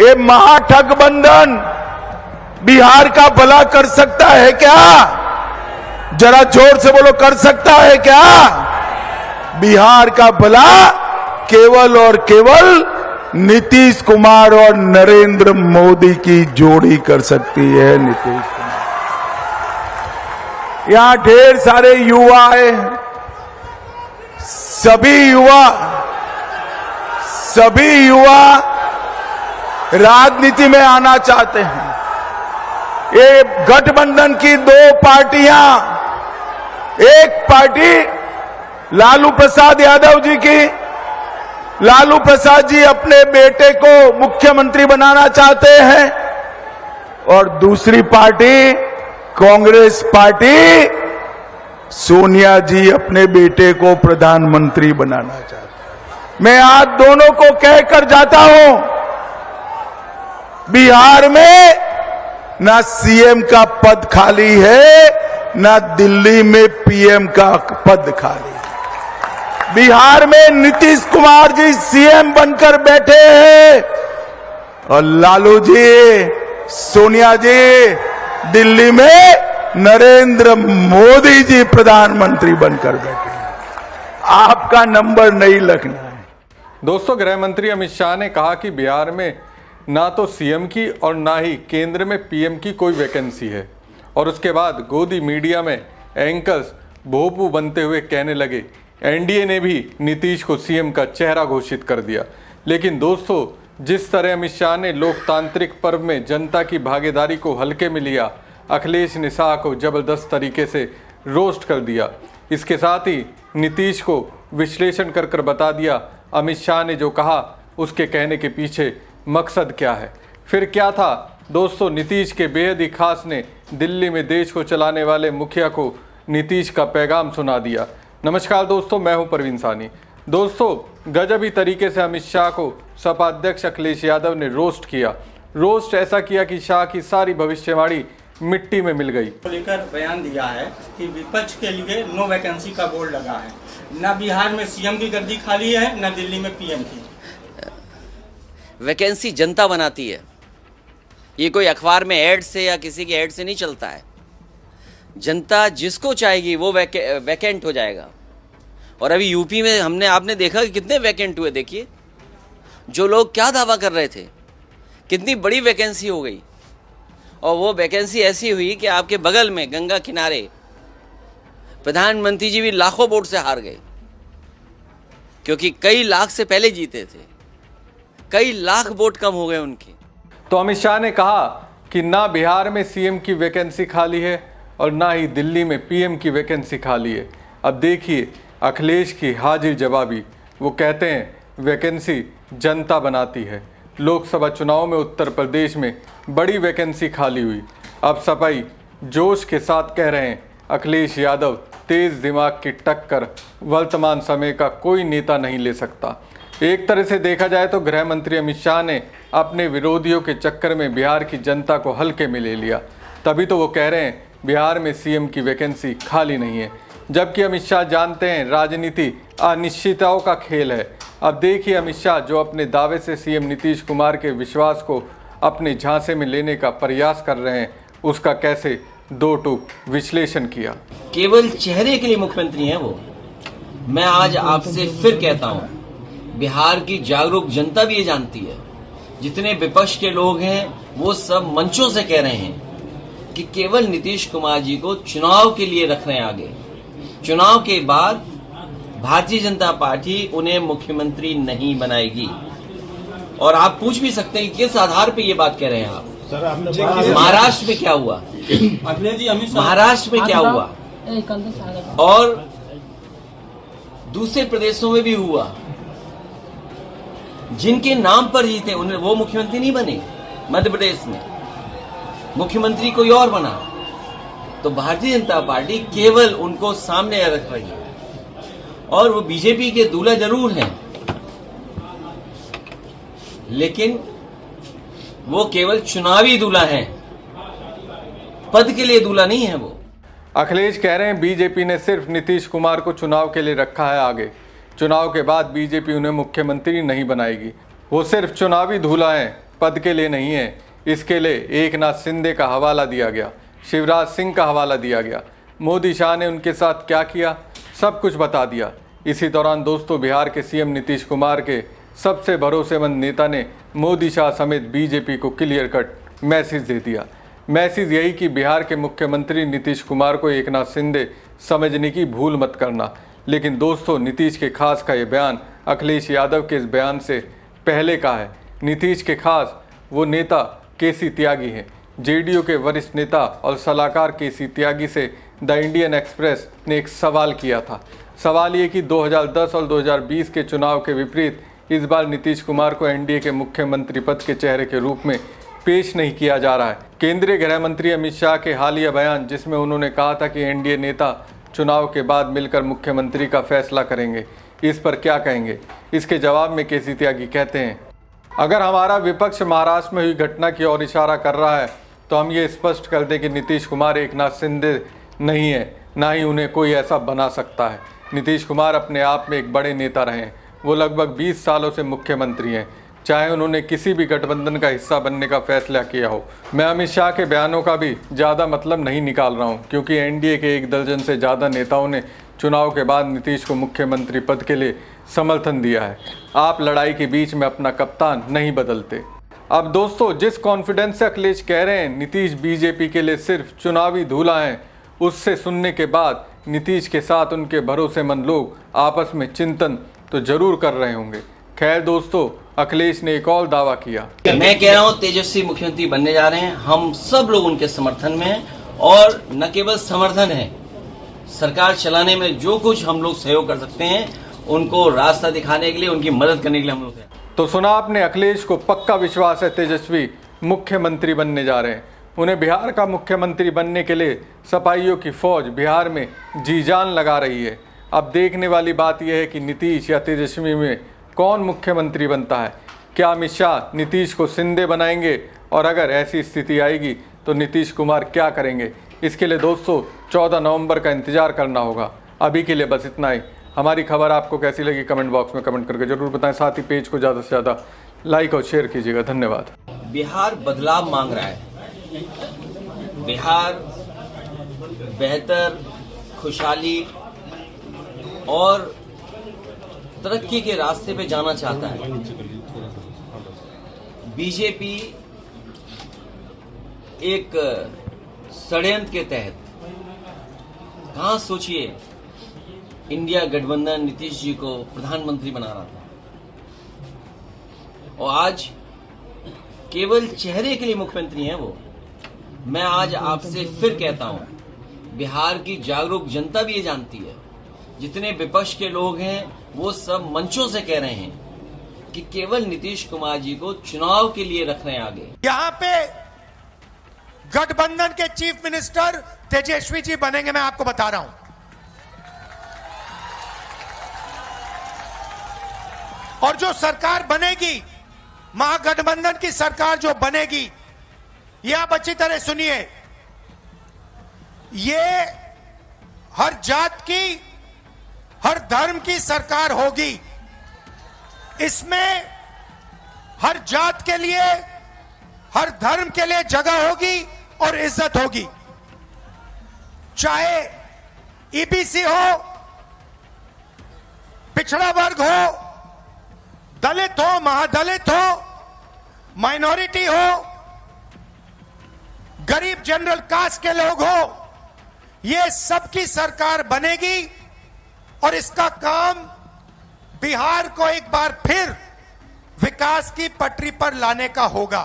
ये महागठबंधन बिहार का भला कर सकता है क्या? जरा जोर से बोलो, कर सकता है क्या? बिहार का भला केवल और केवल नीतीश कुमार और नरेंद्र मोदी की जोड़ी कर सकती है। नीतीश कुमार, यहां ढेर सारे युवा है, सभी युवा राजनीति में आना चाहते हैं। ये गठबंधन की दो पार्टियां, एक पार्टी लालू प्रसाद यादव जी की, लालू प्रसाद जी अपने बेटे को मुख्यमंत्री बनाना चाहते हैं, और दूसरी पार्टी कांग्रेस पार्टी सोनिया जी अपने बेटे को प्रधानमंत्री बनाना चाहते हैं। मैं आज दोनों को कहकर जाता हूं, बिहार में ना सीएम का पद खाली है, ना दिल्ली में पीएम का पद खाली है। बिहार में नीतीश कुमार जी सीएम बनकर बैठे हैं और लालू जी, सोनिया जी दिल्ली में नरेंद्र मोदी जी प्रधानमंत्री बनकर बैठे हैं। आपका नंबर नहीं लगना है। दोस्तों, गृह मंत्री अमित शाह ने कहा कि बिहार में ना तो सीएम की और ना ही केंद्र में पीएम की कोई वैकेंसी है, और उसके बाद गोदी मीडिया में एंकर्स भोपू बनते हुए कहने लगे एनडीए ने भी नीतीश को सीएम का चेहरा घोषित कर दिया। लेकिन दोस्तों, जिस तरह अमित शाह ने लोकतांत्रिक पर्व में जनता की भागीदारी को हल्के में लिया, अखिलेश ने शाह को जबरदस्त तरीके से रोस्ट कर दिया। इसके साथ ही नीतीश को विश्लेषण कर कर बता दिया अमित शाह ने जो कहा उसके कहने के पीछे मकसद क्या है। फिर क्या था दोस्तों, नीतीश के बेहद ही खास ने दिल्ली में देश को चलाने वाले मुखिया को नीतीश का पैगाम सुना दिया। नमस्कार दोस्तों, मैं हूं परवीन सानी। दोस्तों, गजबी तरीके से अमित शाह को सपा अध्यक्ष अखिलेश यादव ने रोस्ट किया। रोस्ट ऐसा किया कि शाह की सारी भविष्यवाणी मिट्टी में मिल गई। लेकर बयान दिया है कि विपक्ष के लिए नो वैकेंसी का बोर्ड लगा है। न बिहार में सीएम की गद्दी खाली है, न दिल्ली में पीएम की। वैकेंसी जनता बनाती है, ये कोई अखबार में ऐड से या किसी के ऐड से नहीं चलता है। जनता जिसको चाहेगी वो वैकेंट हो जाएगा। और अभी यूपी में आपने देखा कि कितने वैकेंट हुए। देखिए, जो लोग क्या दावा कर रहे थे, कितनी बड़ी वैकेंसी हो गई। और वो वैकेंसी ऐसी हुई कि आपके बगल में गंगा किनारे प्रधानमंत्री जी भी लाखों वोट से हार गए, क्योंकि कई लाख से पहले जीते थे। कई लाख वोट कम हो गए उनके। तो अमित शाह ने कहा कि ना बिहार में सीएम की वैकेंसी खाली है और ना ही दिल्ली में पीएम की वैकेंसी खाली है। अब देखिए अखिलेश की हाजिर जवाबी। वो कहते हैं वैकेंसी जनता बनाती है। लोकसभा चुनाव में उत्तर प्रदेश में बड़ी वैकेंसी खाली हुई। अब सपाई जोश के साथ कह रहे हैं अखिलेश यादव तेज दिमाग की टक्कर वर्तमान समय का कोई नेता नहीं ले सकता। एक तरह से देखा जाए तो गृह मंत्री अमित शाह ने अपने विरोधियों के चक्कर में बिहार की जनता को हल्के में ले लिया। तभी तो वो कह रहे हैं बिहार में सीएम की वैकेंसी खाली नहीं है, जबकि अमित शाह जानते हैं राजनीति अनिश्चितताओं का खेल है। अब देखिए अमित शाह जो अपने दावे से सीएम नीतीश कुमार के विश्वास को अपने झांसे में लेने का प्रयास कर रहे हैं, उसका कैसे दो टूक विश्लेषण किया। केवल चेहरे के लिए मुख्यमंत्री हैं वो। मैं आज आपसे फिर कहता हूं, बिहार की जागरूक जनता भी ये जानती है। जितने विपक्ष के लोग हैं वो सब मंचों से कह रहे हैं कि केवल नीतीश कुमार जी को चुनाव के लिए रख रहे हैं आगे। चुनाव के बाद भारतीय जनता पार्टी उन्हें मुख्यमंत्री नहीं बनाएगी। और आप पूछ भी सकते हैं कि किस आधार पे ये बात कह रहे हैं आप। महाराष्ट्र में क्या हुआ, महाराष्ट्र में क्या हुआ और दूसरे प्रदेशों में भी हुआ। जिनके नाम पर जीते उन्हें वो मुख्यमंत्री नहीं बने। मध्य प्रदेश में मुख्यमंत्री कोई और बना। तो भारतीय जनता पार्टी केवल उनको सामने रख रही है। और वो बीजेपी के दूल्हा जरूर हैं, लेकिन वो केवल चुनावी दूल्हा हैं, पद के लिए दूल्हा नहीं है वो। अखिलेश कह रहे हैं बीजेपी ने सिर्फ नीतीश कुमार को चुनाव के लिए रखा है आगे। चुनाव के बाद बीजेपी उन्हें मुख्यमंत्री नहीं बनाएगी। वो सिर्फ चुनावी दूल्हा हैं पद के लिए नहीं है। इसके लिए एकनाथ शिंदे का हवाला दिया गया, शिवराज सिंह का हवाला दिया गया। मोदी शाह ने उनके साथ क्या किया, सब कुछ बता दिया। इसी दौरान दोस्तों, बिहार के सीएम नीतीश कुमार के सबसे भरोसेमंद नेता ने मोदी शाह समेत बीजेपी को क्लियर कट मैसेज दे दिया। मैसेज यही कि बिहार के मुख्यमंत्री नीतीश कुमार को एकनाथ शिंदे समझने की भूल मत करना। लेकिन दोस्तों, नीतीश के खास का ये बयान अखिलेश यादव के इस बयान से पहले का है। नीतीश के खास वो नेता केसी त्यागी हैं। जेडीयू के वरिष्ठ नेता और सलाहकार केसी त्यागी से द इंडियन एक्सप्रेस ने एक सवाल किया था। सवाल ये कि 2010 और 2020 के चुनाव के विपरीत इस बार नीतीश कुमार को एनडीए के मुख्यमंत्री पद के चेहरे के रूप में पेश नहीं किया जा रहा है। केंद्रीय गृह मंत्री अमित शाह के हालिया बयान, जिसमें उन्होंने कहा था कि एनडीए नेता चुनाव के बाद मिलकर मुख्यमंत्री का फैसला करेंगे, इस पर क्या कहेंगे? इसके जवाब में केसी त्यागी कहते हैं, अगर हमारा विपक्ष महाराष्ट्र में हुई घटना की ओर इशारा कर रहा है तो हम ये स्पष्ट कर दें कि नीतीश कुमार एकनाथ शिंदे नहीं है, ना ही उन्हें कोई ऐसा बना सकता है। नीतीश कुमार अपने आप में एक बड़े नेता रहे हैं। वो लगभग 20 सालों से मुख्यमंत्री हैं, चाहे उन्होंने किसी भी गठबंधन का हिस्सा बनने का फैसला किया हो। मैं अमित शाह के बयानों का भी ज़्यादा मतलब नहीं निकाल रहा हूँ, क्योंकि एनडीए के 1 दर्जन से ज़्यादा नेताओं ने चुनाव के बाद नीतीश को मुख्यमंत्री पद के लिए समर्थन दिया है। आप लड़ाई के बीच में अपना कप्तान नहीं बदलते। अब दोस्तों, जिस कॉन्फिडेंस से अखिलेश कह रहे हैं नीतीश बीजेपी के लिए सिर्फ चुनावी धूला हैं, उससे सुनने के बाद नीतीश के साथ उनके भरोसेमंद लोग आपस में चिंतन तो जरूर कर रहे होंगे। खैर दोस्तों, अखिलेश ने एक और दावा किया। मैं कह रहा हूं तेजस्वी मुख्यमंत्री बनने जा रहे हैं। हम सब लोग उनके समर्थन में हैं, और न केवल समर्थन है, सरकार चलाने में जो कुछ हम लोग सहयोग कर सकते हैं, उनको रास्ता दिखाने के लिए, उनकी मदद करने के लिए हम लोग हैं। तो सुना आपने, अखिलेश को पक्का विश्वास है तेजस्वी मुख्यमंत्री बनने जा रहे हैं। उन्हें बिहार का मुख्यमंत्री बनने के लिए सपाइयों की फौज बिहार में जी जान लगा रही है। अब देखने वाली बात यह है कि नीतीश या तेजस्वी में कौन मुख्यमंत्री बनता है। क्या अमित शाह नीतीश को शिंदे बनाएंगे, और अगर ऐसी स्थिति आएगी तो नीतीश कुमार क्या करेंगे? इसके लिए दोस्तों 14 नवंबर का इंतजार करना होगा। अभी के लिए बस इतना ही। हमारी खबर आपको कैसी लगी कमेंट बॉक्स में कमेंट करके जरूर बताएं। साथ ही पेज को ज़्यादा से ज़्यादा लाइक और शेयर कीजिएगा। धन्यवाद। बिहार बदलाव मांग रहा है। बिहार बेहतर, खुशहाली और तरक्की के रास्ते पे जाना चाहता है। बीजेपी एक षड्यंत्र के तहत, कहां सोचिए, इंडिया गठबंधन नीतीश जी को प्रधानमंत्री बना रहा था, और आज केवल चेहरे के लिए मुख्यमंत्री हैं वो। मैं आज आपसे फिर कहता हूं, बिहार की जागरूक जनता भी ये जानती है। जितने विपक्ष के लोग हैं वो सब मंचों से कह रहे हैं कि केवल नीतीश कुमार जी को चुनाव के लिए रख रहे हैं आगे। यहां पे गठबंधन के चीफ मिनिस्टर तेजस्वी जी बनेंगे, मैं आपको बता रहा हूं। और जो सरकार बनेगी, महागठबंधन की सरकार जो बनेगी, ये आप अच्छी तरह सुनिए, ये हर जात की, हर धर्म की सरकार होगी। इसमें हर जात के लिए, हर धर्म के लिए जगह होगी और इज्जत होगी। चाहे ईबीसी हो, पिछड़ा वर्ग हो, दलित हो, महादलित हो, माइनॉरिटी हो, गरीब जनरल कास्ट के लोग हो, ये सबकी सरकार बनेगी। और इसका काम बिहार को एक बार फिर विकास की पटरी पर लाने का होगा।